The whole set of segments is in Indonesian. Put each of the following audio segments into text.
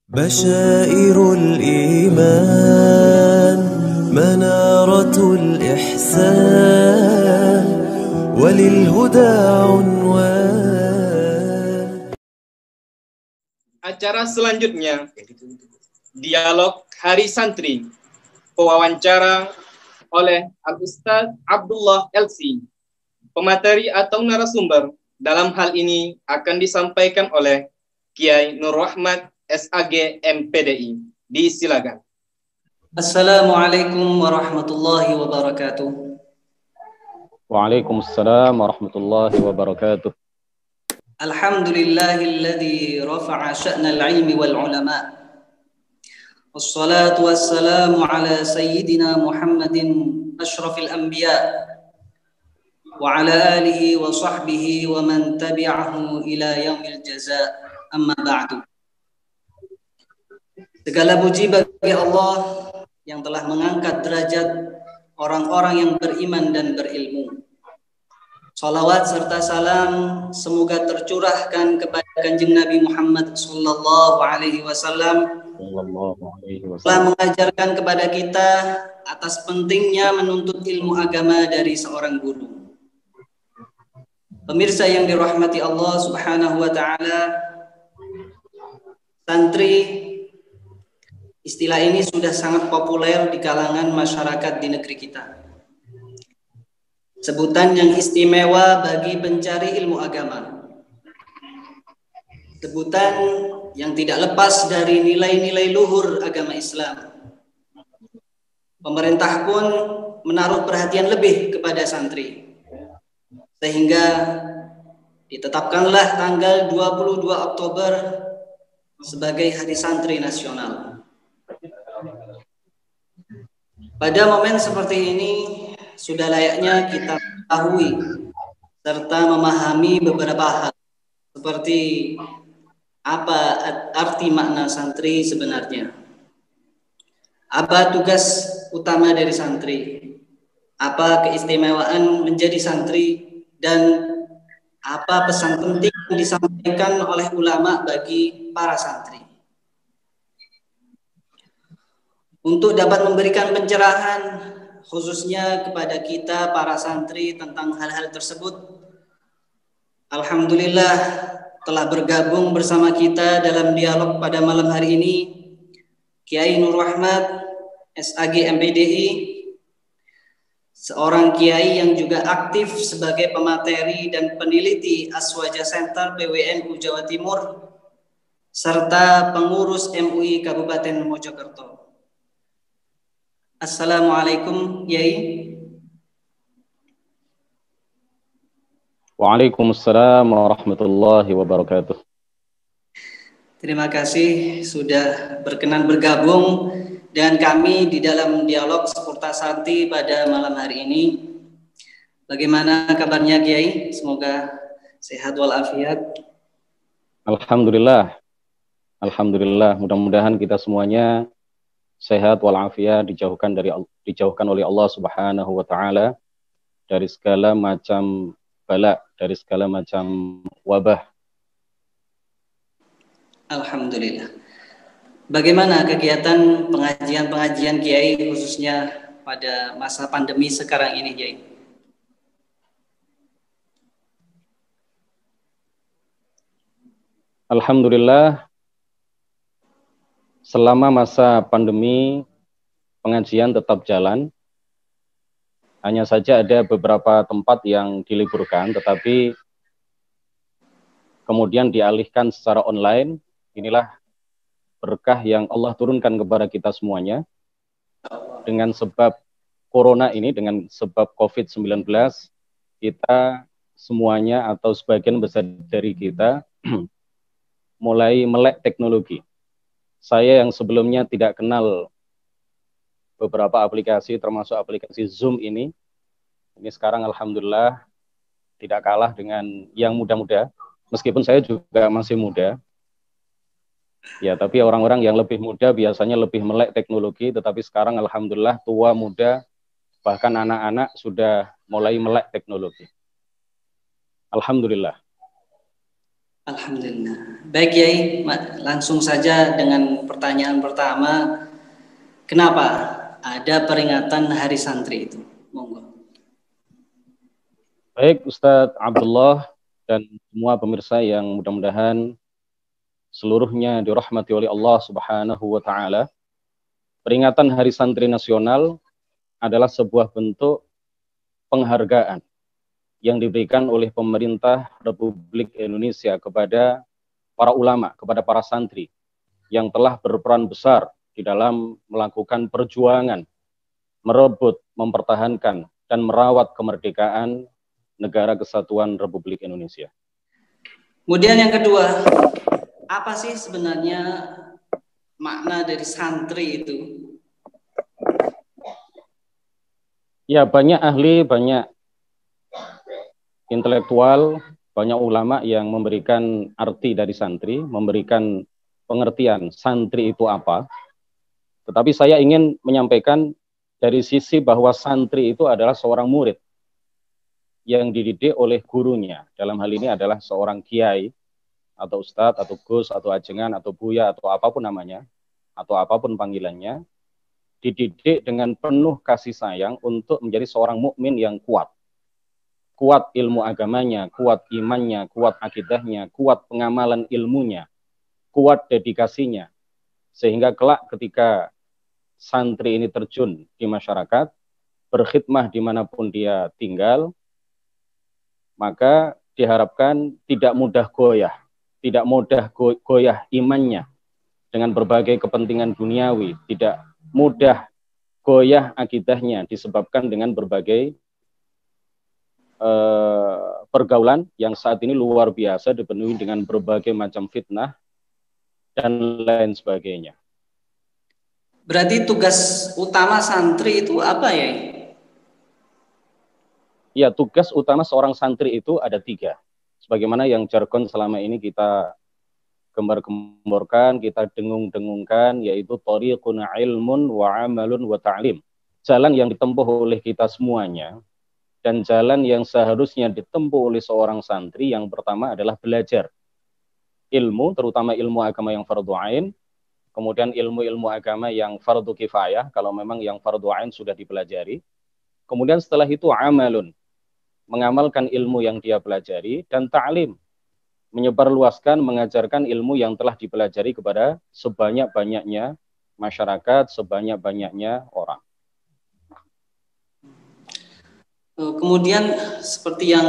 بشائر الإيمان منارة الإحسان وللهدى عنوان. Acara selanjutnya, dialog Hari Santri, pewawancara oleh Al-Ustaz Abdullah LC. Pemateri atau narasumber dalam hal ini akan disampaikan oleh Kiai Nur Rahmat SAG MPDI. Disilakan. Assalamualaikum warahmatullahi wabarakatuh. Waalaikumsalam warahmatullahi wabarakatuh. Alhamdulillahilladzi rafa'a sya'nal ilmi wal ulama. Wassalatu wassalamu ala sayyidina Muhammadin asyrafil anbiya wa ala alihi wa sahbihi wa man tabi'ahu ila yaumil jazaa. Amma ba'du. Segala puji bagi Allah yang telah mengangkat derajat orang-orang yang beriman dan berilmu. Salawat serta salam semoga tercurahkan kepada Kanjeng Nabi Muhammad sallallahu alaihi wasallam telah mengajarkan kepada kita atas pentingnya menuntut ilmu agama dari seorang guru. Pemirsa yang dirahmati Allah Subhanahu wa taala, santri, istilah ini sudah sangat populer di kalangan masyarakat di negeri kita. Sebutan yang istimewa bagi pencari ilmu agama. Sebutan yang tidak lepas dari nilai-nilai luhur agama Islam. Pemerintah pun menaruh perhatian lebih kepada santri. Sehingga ditetapkanlah tanggal 22 Oktober sebagai Hari Santri Nasional. Pada momen seperti ini sudah layaknya kita mengetahui serta memahami beberapa hal seperti apa arti makna santri sebenarnya, apa tugas utama dari santri, apa keistimewaan menjadi santri, dan apa pesan penting yang disampaikan oleh ulama bagi para santri. Untuk dapat memberikan pencerahan khususnya kepada kita para santri tentang hal-hal tersebut, alhamdulillah telah bergabung bersama kita dalam dialog pada malam hari ini Kiai Nur Rahmat SAG MPDI, seorang kiai yang juga aktif sebagai pemateri dan peneliti Aswaja Center PWNU Jawa Timur serta pengurus MUI Kabupaten Mojokerto. Assalamualaikum, Yai. Waalaikumsalam warahmatullahi wabarakatuh. Terima kasih sudah berkenan bergabung dengan kami di dalam dialog seputar santri pada malam hari ini. Bagaimana kabarnya, Kiai? Semoga sehat walafiat. Alhamdulillah. Alhamdulillah, mudah-mudahan kita semuanya sehat walafiat, dijauhkan oleh Allah Subhanahu wa taala dari segala macam bala, dari segala macam wabah. Alhamdulillah. Bagaimana kegiatan pengajian Kiai khususnya pada masa pandemi sekarang ini, Kiai? Alhamdulillah, selama masa pandemi pengajian tetap jalan. Hanya saja ada beberapa tempat yang diliburkan, tetapi kemudian dialihkan secara online. Inilah berkah yang Allah turunkan kepada kita semuanya. Dengan sebab corona ini, dengan sebab COVID-19, kita semuanya atau sebagian besar dari kita mulai melek teknologi. Saya yang sebelumnya tidak kenal beberapa aplikasi, termasuk aplikasi Zoom ini sekarang alhamdulillah tidak kalah dengan yang muda-muda, meskipun saya juga masih muda. Ya, tapi orang-orang yang lebih muda biasanya lebih melek teknologi, tetapi sekarang alhamdulillah tua, muda, bahkan anak-anak sudah mulai melek teknologi. Alhamdulillah. Alhamdulillah. Baik Yai, langsung saja dengan pertanyaan pertama. Kenapa ada peringatan Hari Santri itu? Monggo. Baik Ustadz Abdullah dan semua pemirsa yang mudah-mudahan seluruhnya dirahmati oleh Allah Subhanahu wa taala. Peringatan Hari Santri Nasional adalah sebuah bentuk penghargaan yang diberikan oleh pemerintah Republik Indonesia kepada para ulama, kepada para santri yang telah berperan besar di dalam melakukan perjuangan, merebut, mempertahankan, dan merawat kemerdekaan Negara Kesatuan Republik Indonesia. Kemudian yang kedua, apa sih sebenarnya makna dari santri itu? Ya, banyak ahli, banyak intelektual, banyak ulama yang memberikan arti dari santri, memberikan pengertian santri itu apa. Tetapi saya ingin menyampaikan dari sisi bahwa santri itu adalah seorang murid yang dididik oleh gurunya. Dalam hal ini adalah seorang kiai, atau ustadz, atau gus, atau ajengan, atau buya, atau apapun namanya, atau apapun panggilannya, dididik dengan penuh kasih sayang untuk menjadi seorang mukmin yang kuat. Kuat ilmu agamanya, kuat imannya, kuat akidahnya, kuat pengamalan ilmunya, kuat dedikasinya. Sehingga kelak ketika santri ini terjun di masyarakat, berkhidmah dimanapun dia tinggal, maka diharapkan tidak mudah goyah, tidak mudah goyah imannya dengan berbagai kepentingan duniawi, tidak mudah goyah akidahnya disebabkan dengan berbagai pergaulan yang saat ini luar biasa dipenuhi dengan berbagai macam fitnah dan lain sebagainya. Berarti tugas utama santri itu apa ya? Ya, tugas utama seorang santri itu ada 3. Sebagaimana yang jargon selama ini kita gembar-gemborkan, kita dengung-dengungkan, yaitu thariqun ilmun wa amalun wa ta'lim. Jalan yang ditempuh oleh kita semuanya, dan jalan yang seharusnya ditempuh oleh seorang santri yang pertama adalah belajar ilmu, terutama ilmu agama yang fardhu ain, kemudian ilmu-ilmu agama yang fardhu kifayah, kalau memang yang fardhu ain sudah dipelajari. Kemudian setelah itu amalun, mengamalkan ilmu yang dia pelajari, dan ta'lim, menyebarluaskan, mengajarkan ilmu yang telah dipelajari kepada sebanyak-banyaknya masyarakat, sebanyak-banyaknya orang. Kemudian seperti yang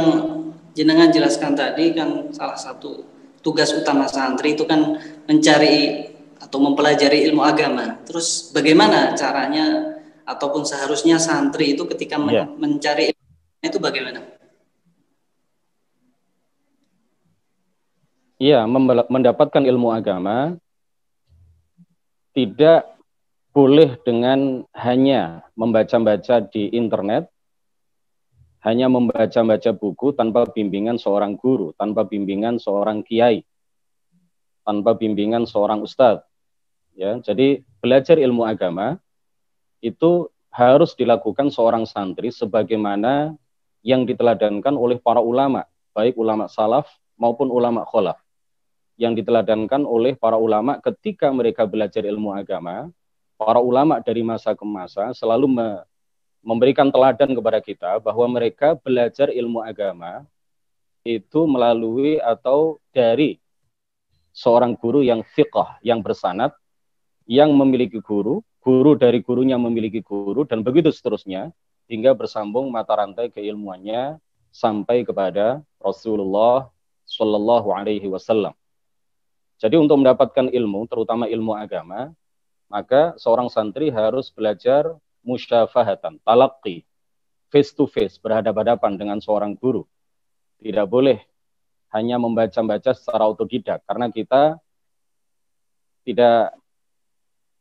jenengan jelaskan tadi, kan salah satu tugas utama santri itu kan mencari atau mempelajari ilmu agama. Terus bagaimana caranya ataupun seharusnya santri itu ketika mencari ilmu itu bagaimana? Iya, mendapatkan ilmu agama tidak boleh dengan hanya membaca-baca di internet, hanya membaca-baca buku tanpa bimbingan seorang guru, tanpa bimbingan seorang kiai, tanpa bimbingan seorang ustadz. Ya, jadi belajar ilmu agama itu harus dilakukan seorang santri sebagaimana yang diteladankan oleh para ulama, baik ulama salaf maupun ulama kholaf. Yang diteladankan oleh para ulama ketika mereka belajar ilmu agama, para ulama dari masa ke masa selalu memberikan teladan kepada kita bahwa mereka belajar ilmu agama itu melalui atau dari seorang guru yang thiqah, yang bersanad, yang memiliki guru, guru dari gurunya memiliki guru, dan begitu seterusnya, hingga bersambung mata rantai keilmuannya sampai kepada Rasulullah Shallallahu Alaihi Wasallam. Jadi untuk mendapatkan ilmu, terutama ilmu agama, maka seorang santri harus belajar musyafahatan, talaqi, face to face, berhadapan-hadapan dengan seorang guru. Tidak boleh hanya membaca-baca secara otodidak, karena kita tidak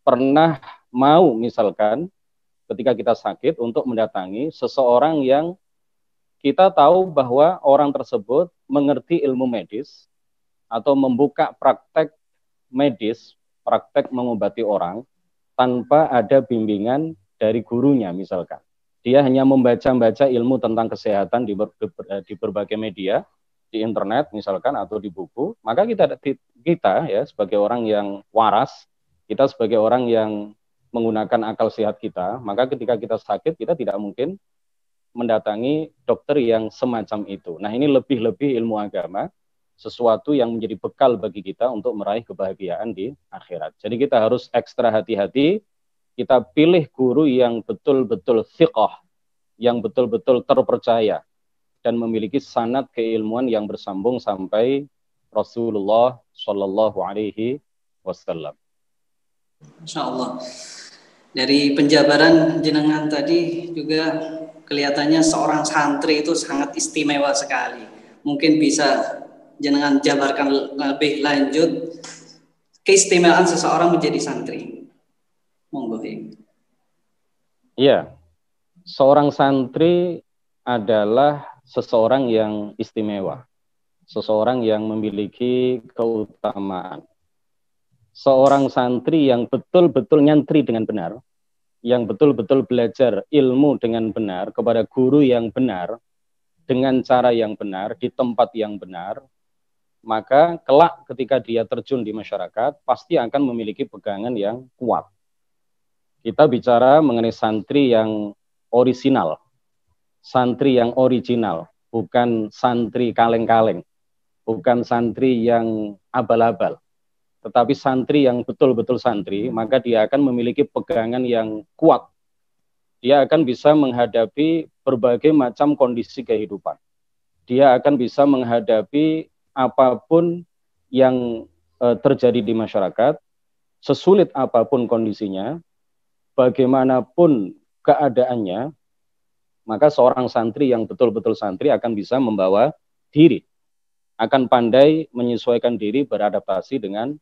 pernah mau misalkan ketika kita sakit untuk mendatangi seseorang yang kita tahu bahwa orang tersebut mengerti ilmu medis atau membuka praktek medis, praktek mengobati orang tanpa ada bimbingan dari gurunya misalkan. Dia hanya membaca-baca ilmu tentang kesehatan di berbagai media, di internet misalkan atau di buku, maka kita ya sebagai orang yang waras, kita sebagai orang yang menggunakan akal sehat kita, maka ketika kita sakit kita tidak mungkin mendatangi dokter yang semacam itu. Nah, ini lebih-lebih ilmu agama, sesuatu yang menjadi bekal bagi kita untuk meraih kebahagiaan di akhirat. Jadi kita harus ekstra hati-hati, kita pilih guru yang betul-betul thiqah, yang betul-betul terpercaya, dan memiliki sanad keilmuan yang bersambung sampai Rasulullah Shallallahu Alaihi Wasallam. Masya Allah. Dari penjabaran jenengan tadi juga kelihatannya seorang santri itu sangat istimewa sekali. Mungkin bisa jenengan jabarkan lebih lanjut keistimewaan seseorang menjadi santri. Monggo. Iya, seorang santri adalah seseorang yang istimewa, seseorang yang memiliki keutamaan. Seorang santri yang betul-betul nyantri dengan benar, yang betul-betul belajar ilmu dengan benar, kepada guru yang benar, dengan cara yang benar, di tempat yang benar, maka kelak ketika dia terjun di masyarakat, pasti akan memiliki pegangan yang kuat. Kita bicara mengenai santri yang orisinal, santri yang original, bukan santri kaleng-kaleng, bukan santri yang abal-abal, tetapi santri yang betul-betul santri, maka dia akan memiliki pegangan yang kuat. Dia akan bisa menghadapi berbagai macam kondisi kehidupan. Dia akan bisa menghadapi apapun yang terjadi di masyarakat, sesulit apapun kondisinya, bagaimanapun keadaannya, maka seorang santri yang betul-betul santri akan bisa membawa diri, akan pandai menyesuaikan diri, beradaptasi dengan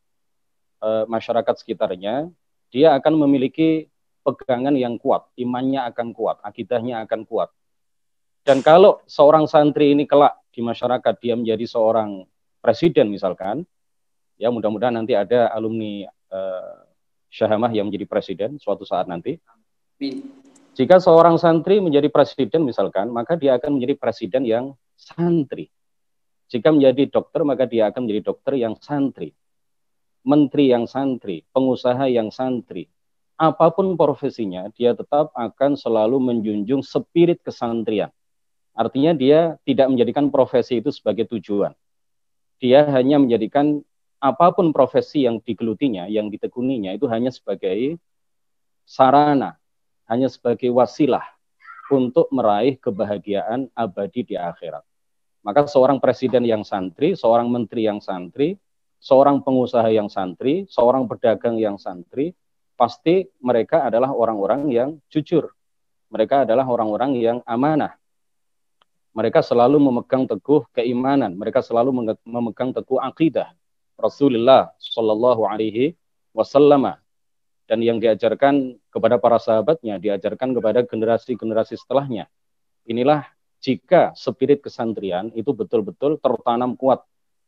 masyarakat sekitarnya. Dia akan memiliki pegangan yang kuat, imannya akan kuat, akidahnya akan kuat. Dan kalau seorang santri ini kelak di masyarakat dia menjadi seorang presiden misalkan, ya mudah-mudahan nanti ada alumni Syahamah yang menjadi presiden suatu saat nanti. Jika seorang santri menjadi presiden misalkan, maka dia akan menjadi presiden yang santri. Jika menjadi dokter, maka dia akan menjadi dokter yang santri. Menteri yang santri, pengusaha yang santri. Apapun profesinya, dia tetap akan selalu menjunjung spirit kesantrian. Artinya dia tidak menjadikan profesi itu sebagai tujuan. Dia hanya menjadikan apapun profesi yang digelutinya, yang ditekuninya, itu hanya sebagai sarana, hanya sebagai wasilah untuk meraih kebahagiaan abadi di akhirat. Maka seorang presiden yang santri, seorang menteri yang santri, seorang pengusaha yang santri, seorang pedagang yang santri, pasti mereka adalah orang-orang yang jujur. Mereka adalah orang-orang yang amanah. Mereka selalu memegang teguh keimanan, mereka selalu memegang teguh akidah Rasulullah Shallallahu Alaihi Wasallam. Dan yang diajarkan kepada para sahabatnya, diajarkan kepada generasi-generasi setelahnya. Inilah jika spirit kesantrian itu betul-betul tertanam kuat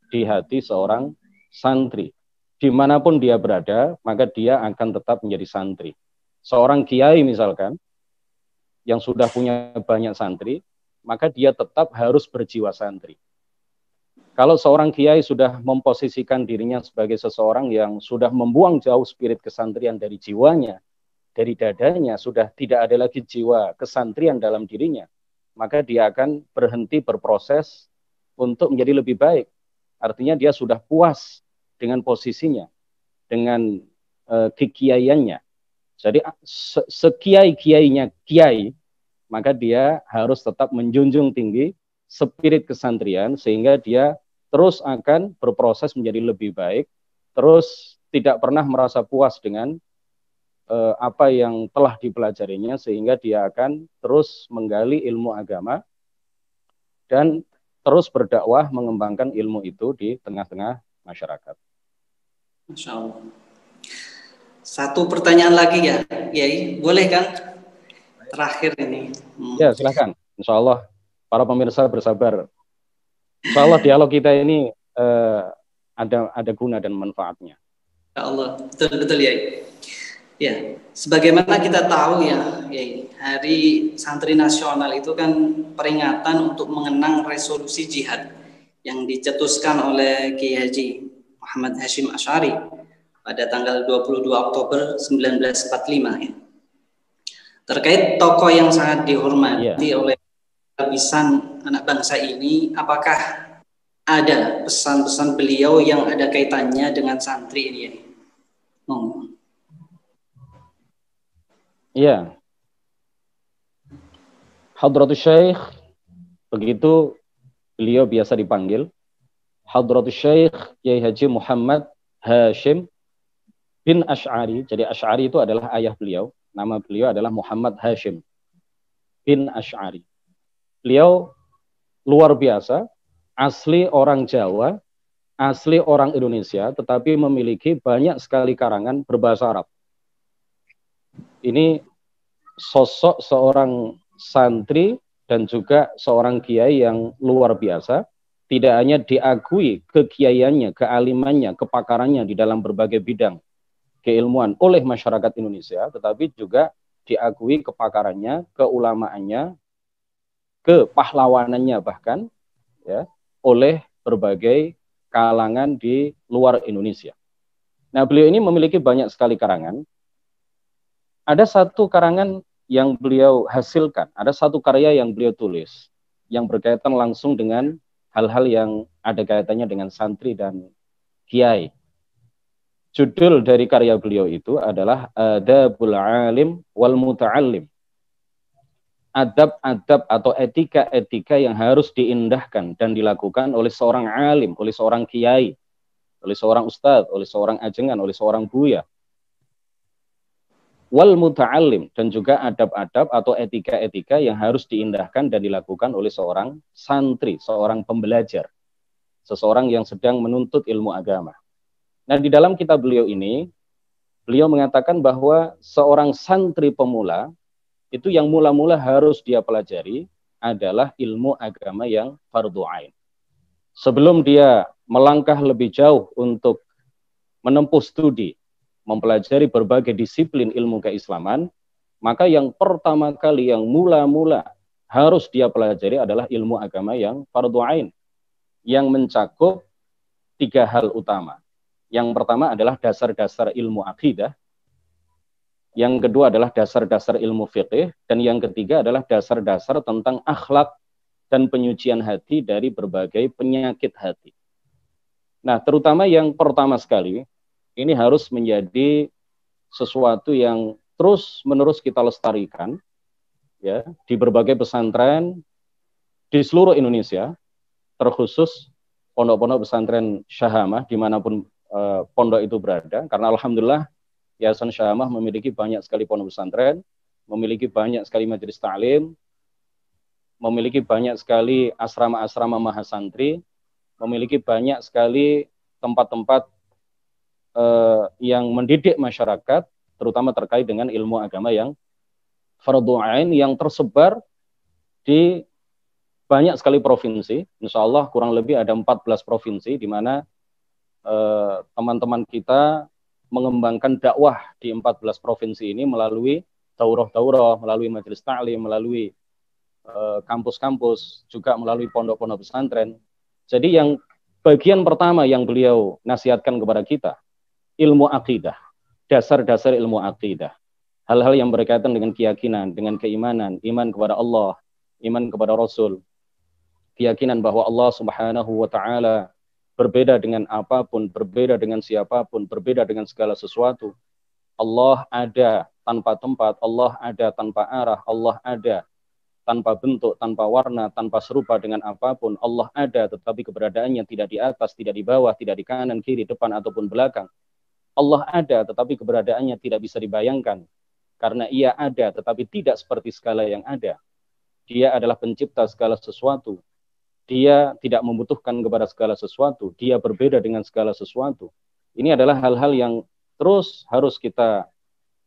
di hati seorang santri. Dimanapun dia berada, maka dia akan tetap menjadi santri. Seorang kiai misalkan, yang sudah punya banyak santri, maka dia tetap harus berjiwa santri. Kalau seorang kiai sudah memposisikan dirinya sebagai seseorang yang sudah membuang jauh spirit kesantrian dari jiwanya, dari dadanya, sudah tidak ada lagi jiwa kesantrian dalam dirinya, maka dia akan berhenti berproses untuk menjadi lebih baik. Artinya dia sudah puas dengan posisinya, dengan kekiaiannya. Jadi sekiai-kiainya kiai, maka dia harus tetap menjunjung tinggi spirit kesantrian, sehingga dia terus akan berproses menjadi lebih baik, terus tidak pernah merasa puas dengan apa yang telah dipelajarinya, sehingga dia akan terus menggali ilmu agama dan terus berdakwah mengembangkan ilmu itu di tengah-tengah masyarakat. Masya Allah. Satu pertanyaan lagi ya, Yai, boleh kan? Terakhir ini. Ya, silakan. Insya Allah para pemirsa bersabar. Insya Allah dialog kita ini ada guna dan manfaatnya. Ya Allah, betul-betul ya. Ya, sebagaimana kita tahu ya, Hari Santri Nasional itu kan peringatan untuk mengenang resolusi jihad yang dicetuskan oleh Kiai Haji Muhammad Hashim Asy'ari pada tanggal 22 Oktober 1945 ya. Terkait tokoh yang sangat dihormati oleh lapisan anak bangsa ini, apakah ada pesan-pesan beliau yang ada kaitannya dengan santri ini ya? Iya. Hadratus Syekh, begitu beliau biasa dipanggil, Hadratus Syekh Kiai Haji Muhammad Hashim bin Asy'ari. Jadi Asy'ari itu adalah ayah beliau. Nama beliau adalah Muhammad Hashim bin Asy'ari. Beliau luar biasa, asli orang Jawa, asli orang Indonesia, tetapi memiliki banyak sekali karangan berbahasa Arab. Ini sosok seorang santri dan juga seorang kiai yang luar biasa. Tidak hanya diakui kekiaiannya, kealimannya, kepakarannya di dalam berbagai bidang keilmuan oleh masyarakat Indonesia, tetapi juga diakui kepakarannya, keulamaannya, kepahlawanannya bahkan ya oleh berbagai kalangan di luar Indonesia. Nah, beliau ini memiliki banyak sekali karangan. Ada satu karangan yang beliau hasilkan, ada satu karya yang beliau tulis yang berkaitan langsung dengan hal-hal yang ada kaitannya dengan santri dan kiai. Judul dari karya beliau itu adalah Adabul Alim wal Muta'allim. Adab-adab atau etika-etika yang harus diindahkan dan dilakukan oleh seorang alim, oleh seorang kiai, oleh seorang ustadz, oleh seorang ajengan, oleh seorang buya. Wal Muta'allim, dan juga adab-adab atau etika-etika yang harus diindahkan dan dilakukan oleh seorang santri, seorang pembelajar, seseorang yang sedang menuntut ilmu agama. Nah, di dalam kitab beliau ini, beliau mengatakan bahwa seorang santri pemula, itu yang mula-mula harus dia pelajari adalah ilmu agama yang fardhu ain. Sebelum dia melangkah lebih jauh untuk menempuh studi, mempelajari berbagai disiplin ilmu keislaman, maka yang pertama kali, yang mula-mula harus dia pelajari adalah ilmu agama yang fardhu ain, yang mencakup 3 hal utama. Yang pertama adalah dasar-dasar ilmu akidah, yang kedua adalah dasar-dasar ilmu fiqih, dan yang ketiga adalah dasar-dasar tentang akhlak dan penyucian hati dari berbagai penyakit hati. Nah, terutama yang pertama sekali, ini harus menjadi sesuatu yang terus-menerus kita lestarikan ya di berbagai pesantren di seluruh Indonesia, terkhusus pondok-pondok pesantren Syahamah dimanapun pondok itu berada, karena alhamdulillah Yayasan Syahamah memiliki banyak sekali pondok pesantren, memiliki banyak sekali majelis ta'lim, memiliki banyak sekali asrama-asrama mahasantri, memiliki banyak sekali tempat-tempat yang mendidik masyarakat, terutama terkait dengan ilmu agama yang fardhu ain, yang tersebar di banyak sekali provinsi. Insya Allah kurang lebih ada 14 provinsi di mana teman-teman kita mengembangkan dakwah di 14 provinsi ini melalui daurah-daurah, melalui majelis ta'lim, melalui kampus-kampus, juga melalui pondok-pondok pesantren. Jadi yang bagian pertama yang beliau nasihatkan kepada kita, ilmu akidah, dasar-dasar ilmu akidah. Hal-hal yang berkaitan dengan keyakinan, dengan keimanan, iman kepada Allah, iman kepada Rasul, keyakinan bahwa Allah Subhanahu wa Ta'ala berbeda dengan apapun, berbeda dengan siapapun, berbeda dengan segala sesuatu. Allah ada tanpa tempat, Allah ada tanpa arah, Allah ada tanpa bentuk, tanpa warna, tanpa serupa dengan apapun. Allah ada, tetapi keberadaannya tidak di atas, tidak di bawah, tidak di kanan, kiri, depan, ataupun belakang. Allah ada, tetapi keberadaannya tidak bisa dibayangkan. Karena ia ada, tetapi tidak seperti segala yang ada. Dia adalah pencipta segala sesuatu. Dia tidak membutuhkan kepada segala sesuatu. Dia berbeda dengan segala sesuatu. Ini adalah hal-hal yang terus harus kita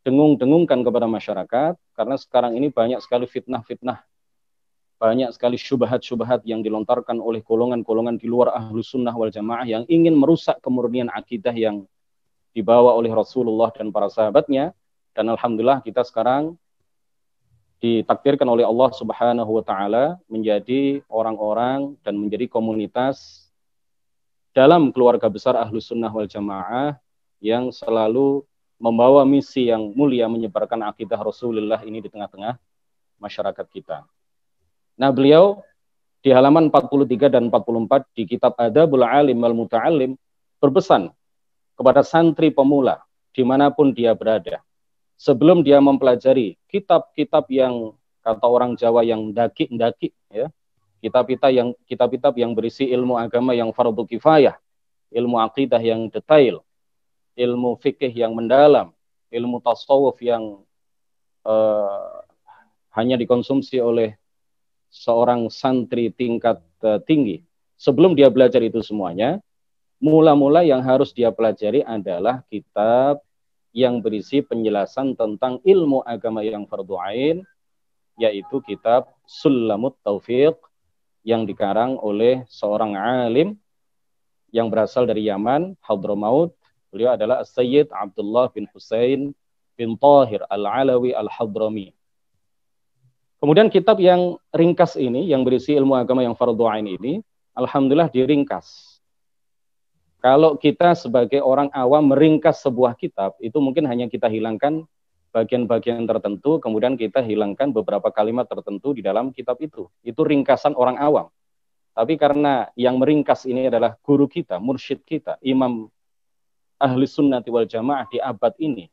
dengung-dengungkan kepada masyarakat, karena sekarang ini banyak sekali fitnah-fitnah, banyak sekali syubhat-syubhat yang dilontarkan oleh golongan-golongan di luar Ahlus Sunnah wal Jamaah yang ingin merusak kemurnian akidah yang dibawa oleh Rasulullah dan para sahabatnya. Dan alhamdulillah kita sekarang ditakdirkan oleh Allah Subhanahu wa Ta'ala menjadi orang-orang dan menjadi komunitas dalam keluarga besar Ahlus Sunnah wal Jamaah yang selalu membawa misi yang mulia menyebarkan akidah Rasulullah ini di tengah-tengah masyarakat kita. Nah, beliau di halaman 43 dan 44 di kitab Adabul Alim wal Muta'allim berpesan kepada santri pemula dimanapun dia berada, sebelum dia mempelajari kitab-kitab yang kata orang Jawa yang daki-daki, ya, kitab-kitab yang berisi ilmu agama yang fardhu kifayah, ilmu akidah yang detail, ilmu fikih yang mendalam, ilmu tasawuf yang hanya dikonsumsi oleh seorang santri tingkat tinggi. Sebelum dia belajar itu semuanya, mula-mula yang harus dia pelajari adalah kitab yang berisi penjelasan tentang ilmu agama yang fardhu ain, yaitu kitab Sulamut Taufiq yang dikarang oleh seorang alim yang berasal dari Yaman, Hadramaut. Beliau adalah Sayyid Abdullah bin Husain bin Tahir Al-Alawi Al-Hadrami. Kemudian kitab yang ringkas ini, yang berisi ilmu agama yang fardhu ain ini, alhamdulillah diringkas. Kalau kita sebagai orang awam meringkas sebuah kitab, itu mungkin hanya kita hilangkan bagian-bagian tertentu, kemudian kita hilangkan beberapa kalimat tertentu di dalam kitab itu. Itu ringkasan orang awam. Tapi karena yang meringkas ini adalah guru kita, mursyid kita, Imam Ahli Sunnati wal Jamaah di abad ini,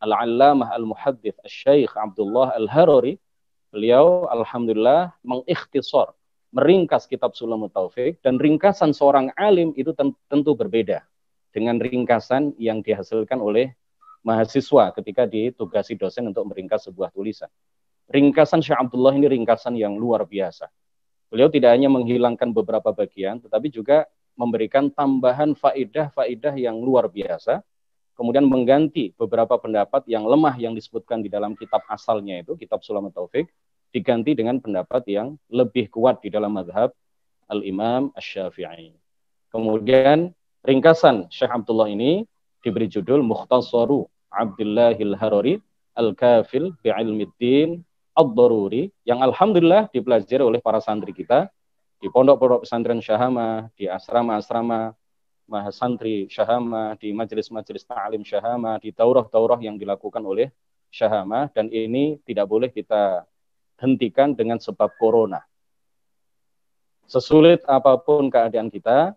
Al-Allamah Al-Muhaddits Asy-Syaikh Abdullah Al-Harari, beliau alhamdulillah mengikhtisar, meringkas kitab Sulamut Taufiq, dan ringkasan seorang alim itu tentu berbeda dengan ringkasan yang dihasilkan oleh mahasiswa ketika ditugasi dosen untuk meringkas sebuah tulisan. Ringkasan Syekh Abdullah ini ringkasan yang luar biasa. Beliau tidak hanya menghilangkan beberapa bagian, tetapi juga memberikan tambahan faidah-faidah yang luar biasa, kemudian mengganti beberapa pendapat yang lemah yang disebutkan di dalam kitab asalnya itu, kitab Sulamut Taufiq, diganti dengan pendapat yang lebih kuat di dalam mazhab Al-Imam Asy-Syafi'i. Kemudian ringkasan Syekh Abdullah ini diberi judul Mukhtasaru Abdullahil Harari Al-Kafil Bi'ilmiddin Ad-Daruri, yang alhamdulillah dipelajari oleh para santri kita di pondok-pondok pesantren Syahama, di asrama-asrama mahasantri Syahama, di majelis-majelis ta'lim Syahama, di daurah-daurah yang dilakukan oleh Syahama, dan ini tidak boleh kita hentikan dengan sebab corona. Sesulit apapun keadaan kita,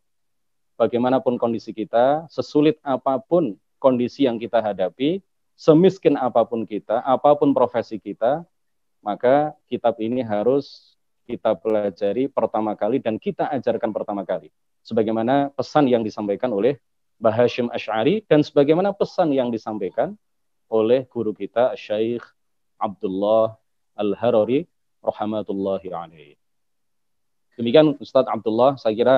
bagaimanapun kondisi kita, sesulit apapun kondisi yang kita hadapi, semiskin apapun kita, apapun profesi kita, maka kitab ini harus kita pelajari pertama kali dan kita ajarkan pertama kali. Sebagaimana pesan yang disampaikan oleh Mbah Hasyim Asy'ari dan sebagaimana pesan yang disampaikan oleh guru kita Syekh Abdullah Al-Harari rahmatullahi alaihi. Demikian Ustadz Abdullah, saya kira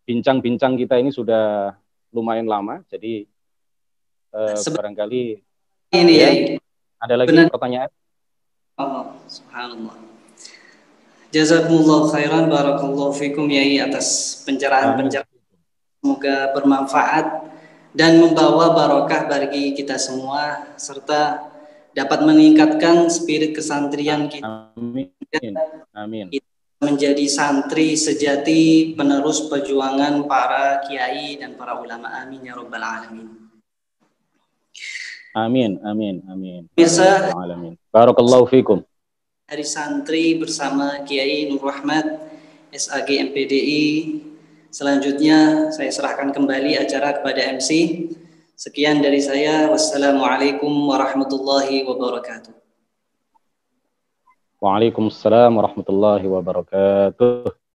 bincang-bincang kita ini sudah lumayan lama, jadi barangkali ini ya, ada lagi pertanyaan? Allah, subhanallah. Jazakumullah khairan, barakallahu fikum Yai atas pencerahan-pencerahan. Semoga bermanfaat dan membawa barokah bagi kita semua, serta dapat meningkatkan spirit kesantrian kita. Amin. Amin. Menjadi santri sejati, penerus perjuangan para kiai dan para ulama. Amin ya rabbal alamin. Amin, amin, amin. Bisa. Barakallahu fikum. Hari santri bersama Kiai Nur Rahmat SAG MPDI. Selanjutnya saya serahkan kembali acara kepada MC. Sekian dari saya. Wassalamualaikum warahmatullahi wabarakatuh. Waalaikumsalam warahmatullahi wabarakatuh.